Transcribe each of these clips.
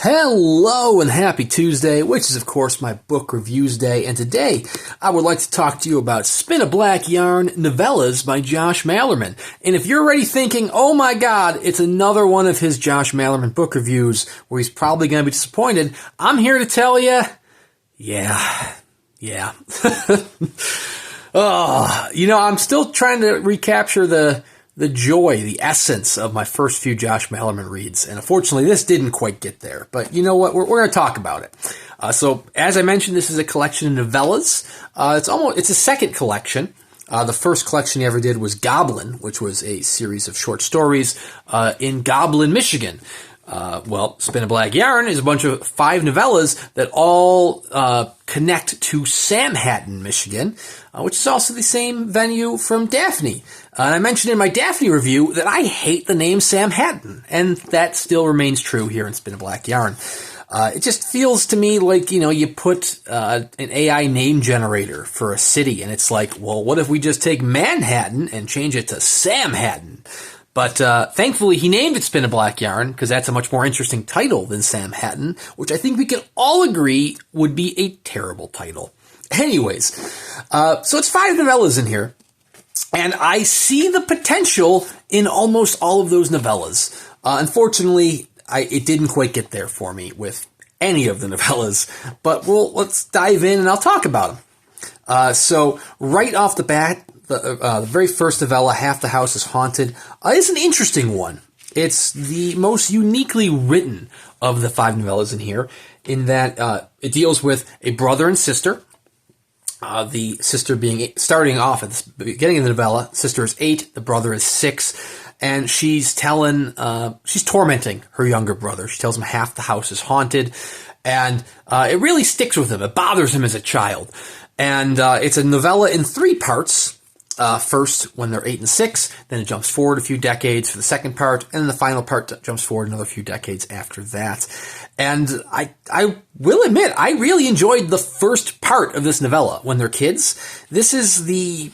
Hello and happy Tuesday, which is of course my book reviews day, and today I would like to talk to you about Spin a Black Yarn Novellas by Josh Malerman. And if you're already thinking, oh my god, it's another one of his Josh Malerman book reviews where he's probably going to be disappointed, I'm here to tell you, yeah. I'm still trying to recapture the joy, the essence of my first few Josh Malerman reads. And unfortunately, this didn't quite get there. But you know what? We're going to talk about it. So, as I mentioned, this is a collection of novellas. It's a second collection. The first collection he ever did was Goblin, which was a series of short stories in Goblin, Michigan. Spin a Black Yarn is a bunch of 5 novellas that all connect to Samhattan, Michigan, which is also the same venue from Daphne. And I mentioned in my Daphne review that I hate the name Samhattan, and that still remains true here in Spin a Black Yarn. It just feels to me like, you put an AI name generator for a city, and it's like, well, what if we just take Manhattan and change it to Samhattan? But thankfully, he named it Spin a Black Yarn, because that's a much more interesting title than Samhattan, which I think we can all agree would be a terrible title. Anyways, so it's 5 novellas in here, and I see the potential in almost all of those novellas. Unfortunately, it didn't quite get there for me with any of the novellas, but let's dive in and I'll talk about them. So right off the bat, the very first novella, Half the House is Haunted, is an interesting one. It's the most uniquely written of the 5 novellas in here, in that it deals with a brother and sister. The sister starting off at the beginning of the novella, sister is 8, the brother is 6, and she's tormenting her younger brother. She tells him half the house is haunted, and it really sticks with him. It bothers him as a child. And it's a novella in 3 parts. First, when they're 8 and 6, then it jumps forward a few decades for the second part, and then the final part jumps forward another few decades after that. And I will admit, I really enjoyed the first part of this novella when they're kids. This is the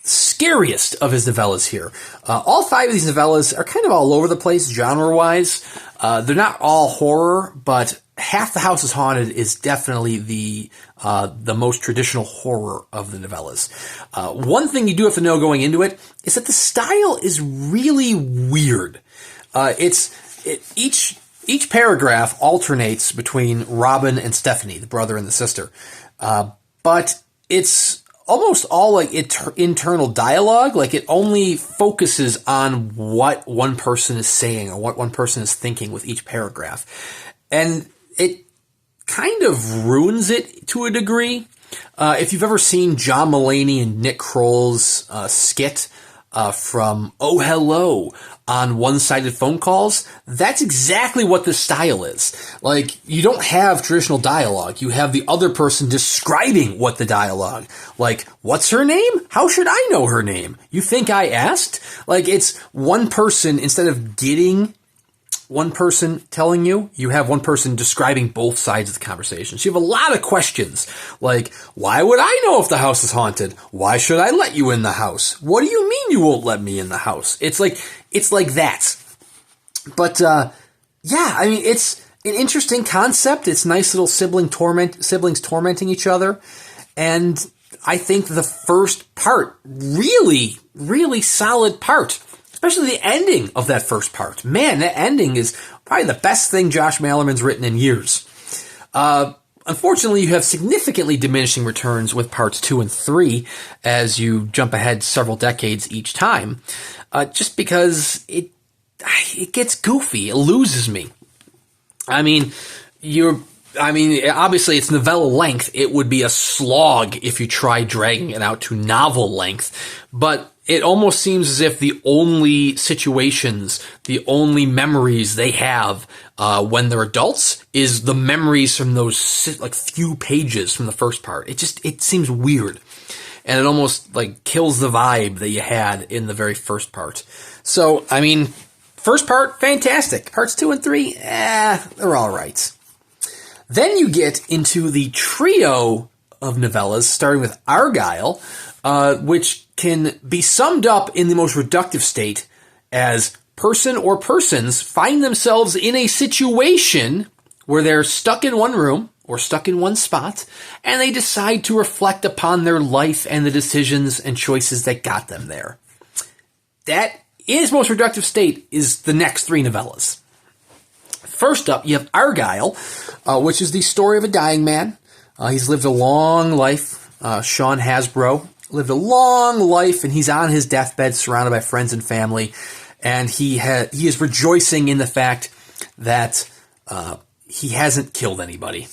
scariest of his novellas here. All 5 of these novellas are kind of all over the place genre-wise. They're not all horror, but Half the House is Haunted is definitely the most traditional horror of the novellas. One thing you do have to know going into it is that the style is really weird. Each paragraph alternates between Robin and Stephanie, the brother and the sister. But it's almost all like internal dialogue. Like, it only focuses on what one person is saying or what one person is thinking with each paragraph. And it kind of ruins it to a degree. If you've ever seen John Mulaney and Nick Kroll's skit from Oh Hello on one-sided phone calls, that's exactly what this style is. Like, you don't have traditional dialogue. You have the other person describing what the dialogue. Like, what's her name? How should I know her name? You think I asked? Like, it's one person, instead of getting one person telling you, you have one person describing both sides of the conversation. So you have a lot of questions, like, why would I know if the house is haunted? Why should I let you in the house? What do you mean you won't let me in the house? It's like that. But, it's an interesting concept. It's nice little siblings tormenting each other. And I think the first part, really, really solid part. Especially the ending of that first part. Man, that ending is probably the best thing Josh Malerman's written in years. Unfortunately, you have significantly diminishing returns with parts 2 and 3 as you jump ahead several decades each time. Just because it gets goofy. It loses me. Obviously it's novella length. It would be a slog if you try dragging it out to novel length. But it almost seems as if the only situations, the only memories they have when they're adults is the memories from those few pages from the first part. It seems weird. And it almost kills the vibe that you had in the very first part. So, first part, fantastic. Parts 2 and 3, they're all right. Then you get into the trio of novellas, starting with Argyle, which can be summed up in the most reductive state as person or persons find themselves in a situation where they're stuck in one room or stuck in one spot, and they decide to reflect upon their life and the decisions and choices that got them there. That, in its most reductive state, is the next three novellas. First up, you have Argyle, which is the story of a dying man. He's lived a long life. Sean Hasbro lived a long life, and he's on his deathbed surrounded by friends and family, and he is rejoicing in the fact that he hasn't killed anybody.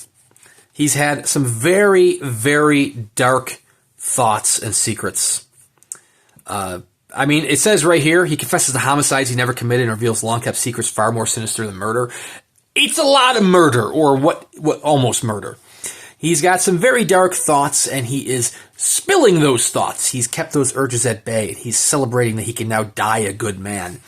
He's had some very, very dark thoughts and secrets. I mean, it says right here, he confesses the homicides he never committed and reveals long-kept secrets far more sinister than murder. It's a lot of murder, or what almost murder. He's got some very dark thoughts, and he is spilling those thoughts. He's kept those urges at bay. He's celebrating that he can now die a good man,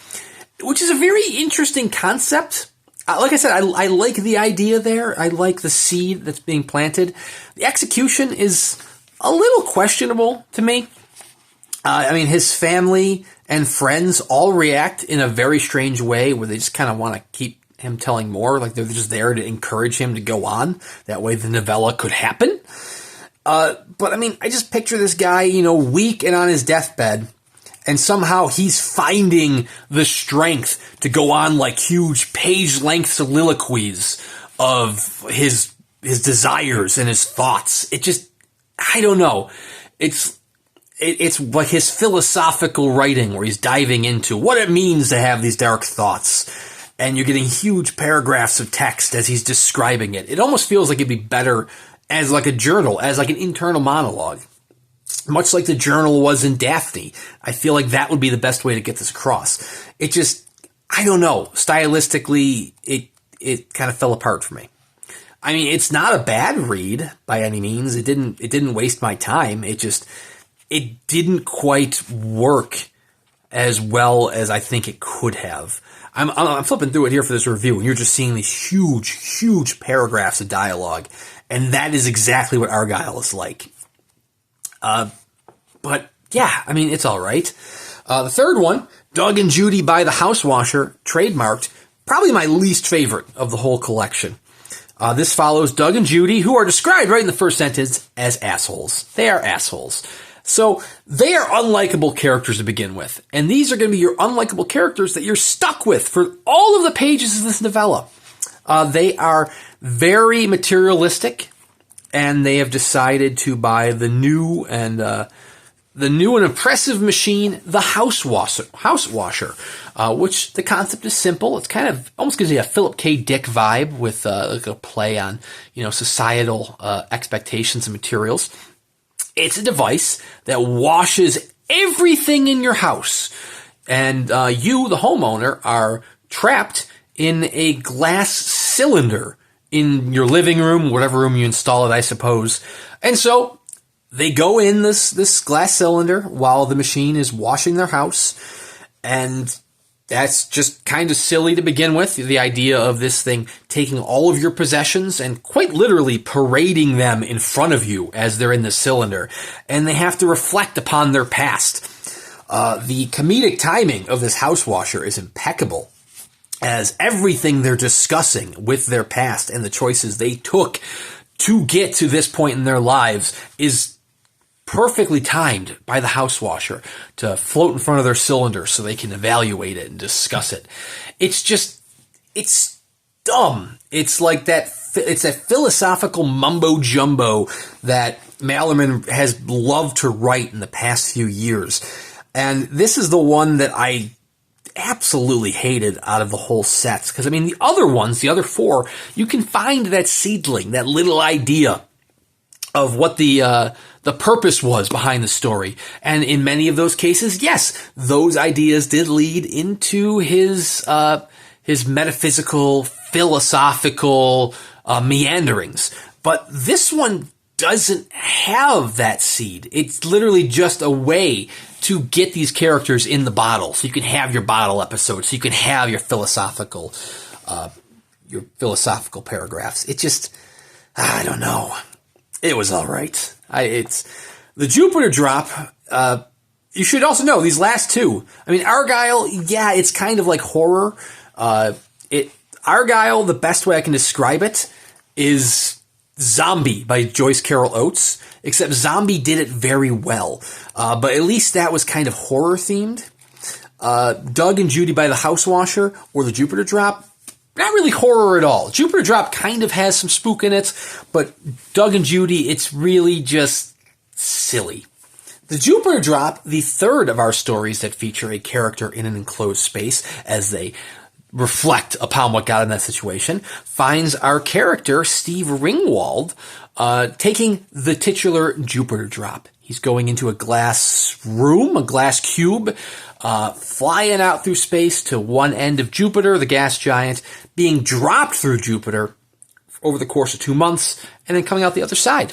which is a very interesting concept. Like I said, I like the idea there. I like the seed that's being planted. The execution is a little questionable to me. I mean, his family and friends all react in a very strange way where they just kind of want to keep him telling more. Like they're just there to encourage him to go on. That way the novella could happen. But I mean, I just picture this guy, weak and on his deathbed. And somehow he's finding the strength to go on like huge page-length soliloquies of his desires and his thoughts. It just, I don't know. It's like his philosophical writing where he's diving into what it means to have these dark thoughts. And you're getting huge paragraphs of text as he's describing it. It almost feels like it'd be better as like a journal, as like an internal monologue. Much like the journal was in Daphne. I feel like that would be the best way to get this across. It just, I don't know. Stylistically, it kind of fell apart for me. I mean, it's not a bad read by any means. It didn't waste my time. It didn't quite work as well as I think it could have. I'm flipping through it here for this review, and you're just seeing these huge, huge paragraphs of dialogue, and that is exactly what Argyle is like. But yeah, I mean, it's all right. The third one, Doug and Judy by the Housewasher, trademarked, probably my least favorite of the whole collection. This follows Doug and Judy, who are described right in the first sentence as assholes. They are assholes. So they are unlikable characters to begin with. And these are going to be your unlikable characters that you're stuck with for all of the pages of this novella. They are very materialistic, and they have decided to buy the new and impressive machine, the Housewasher, which the concept is simple. It's kind of almost gives you a Philip K. Dick vibe with like a play on societal expectations and materials. It's a device that washes everything in your house, and you, the homeowner, are trapped in a glass cylinder in your living room, whatever room you install it, I suppose. And so they go in this glass cylinder while the machine is washing their house, and that's just kind of silly to begin with, the idea of this thing taking all of your possessions and quite literally parading them in front of you as they're in the cylinder, and they have to reflect upon their past. The comedic timing of this Housewasher is impeccable, as everything they're discussing with their past and the choices they took to get to this point in their lives is perfectly timed by the Housewasher to float in front of their cylinder so they can evaluate it and discuss it. It's dumb. It's like it's that philosophical mumbo jumbo that Malerman has loved to write in the past few years. And this is the one that I absolutely hated out of the whole set. Because, I mean, the other ones, the other four, you can find that seedling, that little idea of what the purpose was behind the story. And in many of those cases, yes, those ideas did lead into his metaphysical, philosophical meanderings. But this one doesn't have that seed. It's literally just a way to get these characters in the bottle, so you can have your bottle episode, so you can have your philosophical paragraphs. It just, I don't know. It was all right. It's the Jupiter drop. You should also know these last two. I mean, Argyle, yeah, it's kind of like horror. Argyle, the best way I can describe it is Zombie by Joyce Carol Oates, except Zombie did it very well. But at least that was kind of horror themed. Doug and Judy by the Housewasher or the Jupiter Drop, not really horror at all. Jupiter Drop kind of has some spook in it, but Doug and Judy, it's really just silly. The Jupiter Drop, the third of our stories that feature a character in an enclosed space as they reflect upon what got in that situation, finds our character, Steve Ringwald, taking the titular Jupiter Drop. He's going into a glass room, a glass cube, flying out through space to one end of Jupiter, the gas giant, being dropped through Jupiter over the course of 2 months, and then coming out the other side.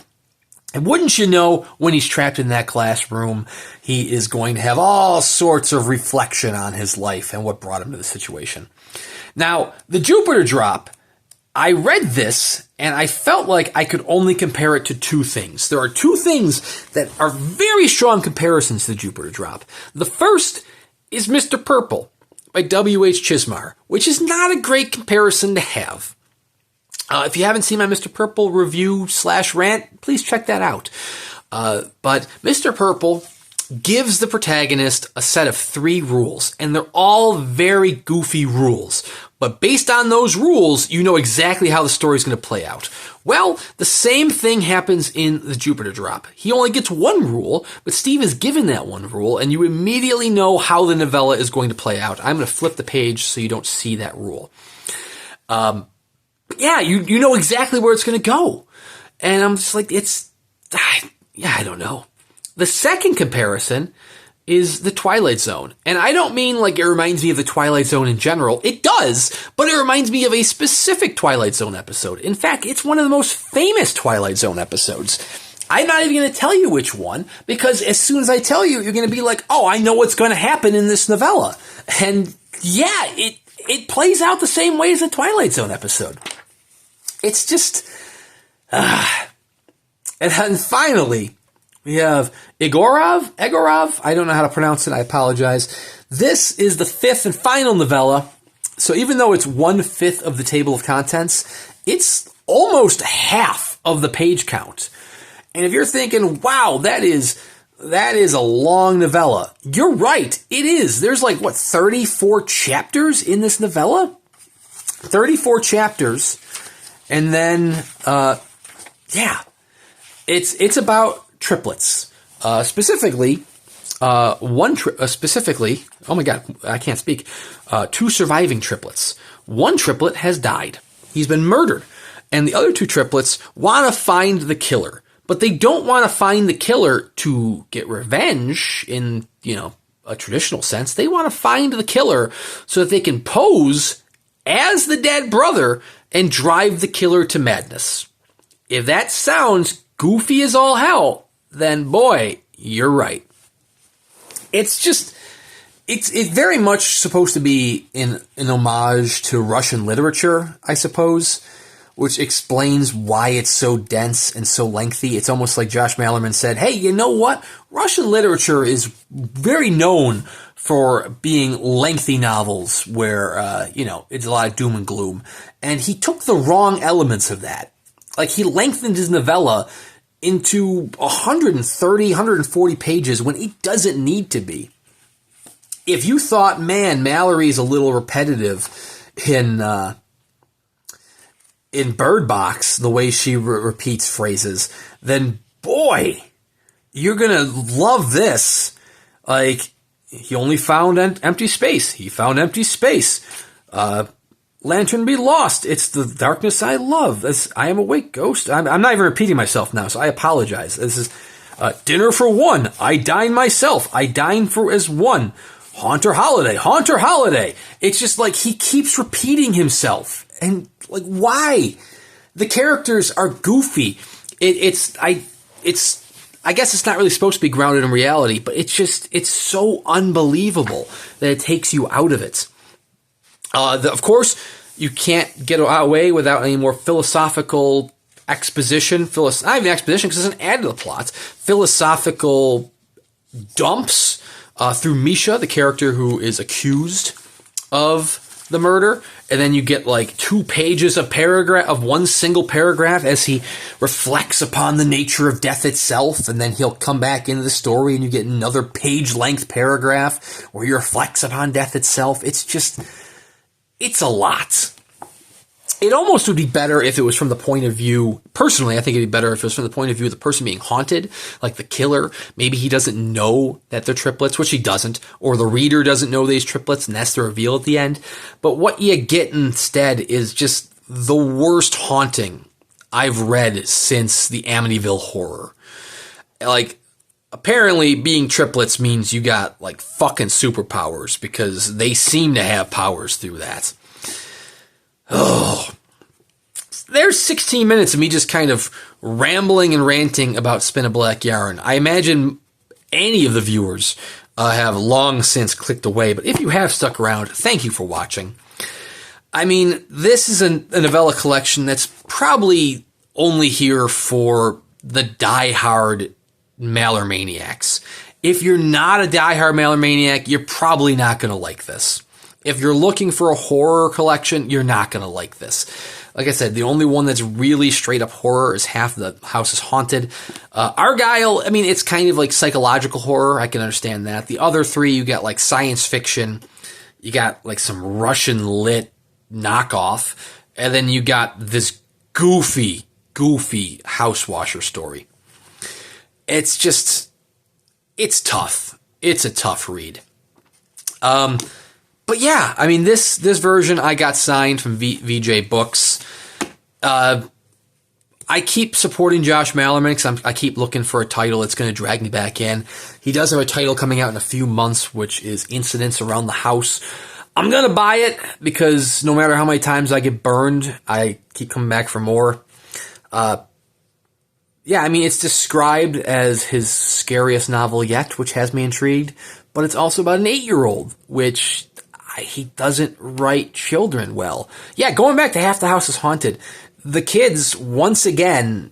And wouldn't you know, when he's trapped in that glass room, he is going to have all sorts of reflection on his life and what brought him to the situation. Now, the Jupiter Drop, I read this and I felt like I could only compare it to two things. There are two things that are very strong comparisons to the Jupiter Drop. The first is Mr. Purple by W.H. Chismar, which is not a great comparison to have. If you haven't seen my Mr. Purple review/rant, please check that out. But Mr. Purple gives the protagonist a set of 3 rules, and they're all very goofy rules. But based on those rules, you know exactly how the story is going to play out. Well, the same thing happens in the Jupiter Drop. He only gets 1 rule, but Steve is given that 1 rule, and you immediately know how the novella is going to play out. I'm going to flip the page so you don't see that rule. Yeah, you know exactly where it's going to go. And I'm just like, I don't know. The second comparison is the Twilight Zone. And I don't mean like it reminds me of the Twilight Zone in general. It does, but it reminds me of a specific Twilight Zone episode. In fact, it's one of the most famous Twilight Zone episodes. I'm not even going to tell you which one, because as soon as I tell you, you're going to be like, oh, I know what's going to happen in this novella. And yeah, it plays out the same way as the Twilight Zone episode. It's just, and then finally, we have Egorov, I don't know how to pronounce it, I apologize. This is the 5th and final novella, so even though it's 1/5 of the table of contents, it's almost half of the page count. And if you're thinking, wow, that is a long novella, you're right, it is. There's 34 chapters in this novella? 34 chapters. And then, it's about triplets. Specifically, oh my God, I can't speak. 2 surviving triplets. One triplet has died. He's been murdered. And the other 2 triplets want to find the killer. But they don't want to find the killer to get revenge in, a traditional sense. They want to find the killer so that they can pose as the dead brother and drive the killer to madness. If that sounds goofy as all hell, then boy, you're right. It's very much supposed to be an homage to Russian literature, I suppose, which explains why it's so dense and so lengthy. It's almost like Josh Malerman said, hey, you know what? Russian literature is very known for being lengthy novels where, it's a lot of doom and gloom. And he took the wrong elements of that. He lengthened his novella into 130, 140 pages when it doesn't need to be. If you thought, man, Mallory's a little repetitive in Bird Box, the way she repeats phrases, then boy, you're going to love this. He only found empty space. He found empty space. Lantern be lost. It's the darkness I love. I am awake, ghost. I'm not even repeating myself now, so I apologize. This is dinner for 1. I dine myself. I dine for as 1. Haunter holiday. Haunter holiday. It's just he keeps repeating himself. And why? The characters are goofy. I guess it's not really supposed to be grounded in reality, but it's so unbelievable that it takes you out of it. Of course, you can't get away without any more philosophical exposition. Not even exposition, because it doesn't add to the plot. Philosophical dumps through Misha, the character who is accused of the murder, and then you get like 2 pages of one single paragraph as he reflects upon the nature of death itself, and then he'll come back into the story and you get another page-length paragraph where he reflects upon death itself. It's a lot. It almost would be better if it was from the point of view, personally, I think it'd be better if it was from the point of view of the person being haunted, like the killer. Maybe he doesn't know that they're triplets, which he doesn't, or the reader doesn't know these triplets, and that's the reveal at the end. But what you get instead is just the worst haunting I've read since the Amityville Horror. Like, apparently being triplets means you got, like, fucking superpowers, because they seem to have powers through that. Oh, there's 16 minutes of me just kind of rambling and ranting about Spin a Black Yarn. I imagine any of the viewers have long since clicked away, but if you have stuck around, thank you for watching. I mean, this is a novella collection that's probably only here for the diehard Malermaniacs. If you're not a diehard Malermaniac, you're probably not going to like this. If you're looking for a horror collection, you're not going to like this. Like I said, the only one that's really straight up horror is Half the House is Haunted. Argyle, I mean, it's kind of like psychological horror. I can understand that. The other 3, you got like science fiction. You got like some Russian lit knockoff. And then you got this goofy housewasher story. It's tough. It's a tough read. But yeah, I mean, this version I got signed from VJ Books. I keep supporting Josh Malerman because I keep looking for a title that's going to drag me back in. He does have a title coming out in a few months, which is Incidents Around the House. I'm going to buy it because no matter how many times I get burned, I keep coming back for more. Yeah, I mean, it's described as his scariest novel yet, which has me intrigued. But it's also about an 8-year-old, which he doesn't write children well. Yeah, going back to Half the House is Haunted, the kids, once again,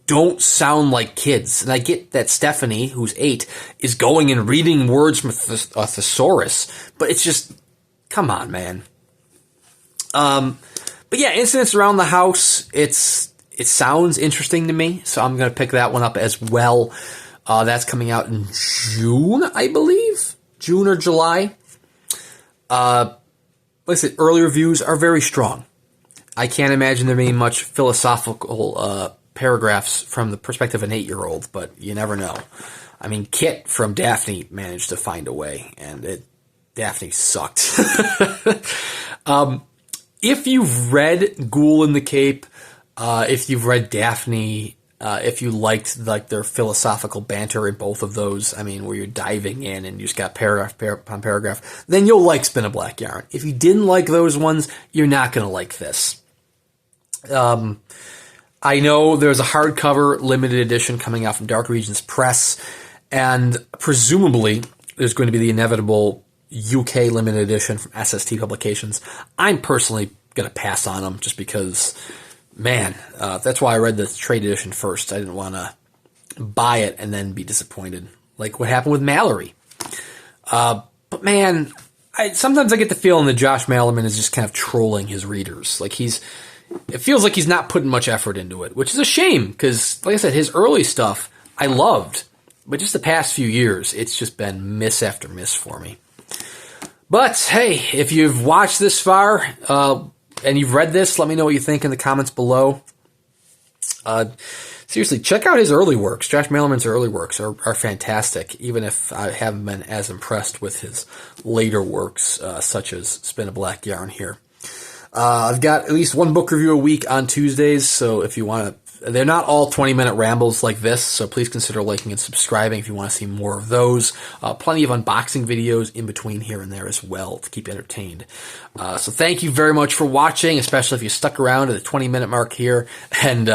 don't sound like kids. And I get that Stephanie, who's 8, is going and reading words from a thesaurus, but it's just, come on, man. But yeah, Incidents Around the House, it sounds interesting to me, so I'm going to pick that one up as well. That's coming out in June, I believe. June or July. Like I said, early reviews are very strong. I can't imagine there being much philosophical paragraphs from the perspective of an 8-year-old, but you never know. I mean, Kit from Daphne managed to find a way, and Daphne sucked. If you've read Ghoul in the Cape, if you've read Daphne, if you liked like their philosophical banter in both of those, I mean, where you're diving in and you just got paragraph upon paragraph, then you'll like Spin a Black Yarn. If you didn't like those ones, you're not going to like this. I know there's a hardcover limited edition coming out from Dark Regions Press, and presumably there's going to be the inevitable UK limited edition from SST Publications. I'm personally going to pass on them just because... Man, that's why I read the trade edition first. I didn't want to buy it and then be disappointed, like what happened with Mallory. But man, sometimes I get the feeling that Josh Malerman is just kind of trolling his readers. Like it feels like he's not putting much effort into it, which is a shame because, like I said, his early stuff I loved, but just the past few years, it's just been miss after miss for me. But hey, if you've watched this far, and you've read this, let me know what you think in the comments below. Seriously, check out his early works. Josh Malerman's early works are fantastic, even if I haven't been as impressed with his later works, such as Spin a Black Yarn here. I've got at least one book review a week on Tuesdays, so if you want to... They're not all 20-minute rambles like this, so please consider liking and subscribing if you want to see more of those. Plenty of unboxing videos in between here and there as well to keep you entertained. So thank you very much for watching, especially if you stuck around at the 20-minute mark here, and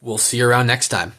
we'll see you around next time.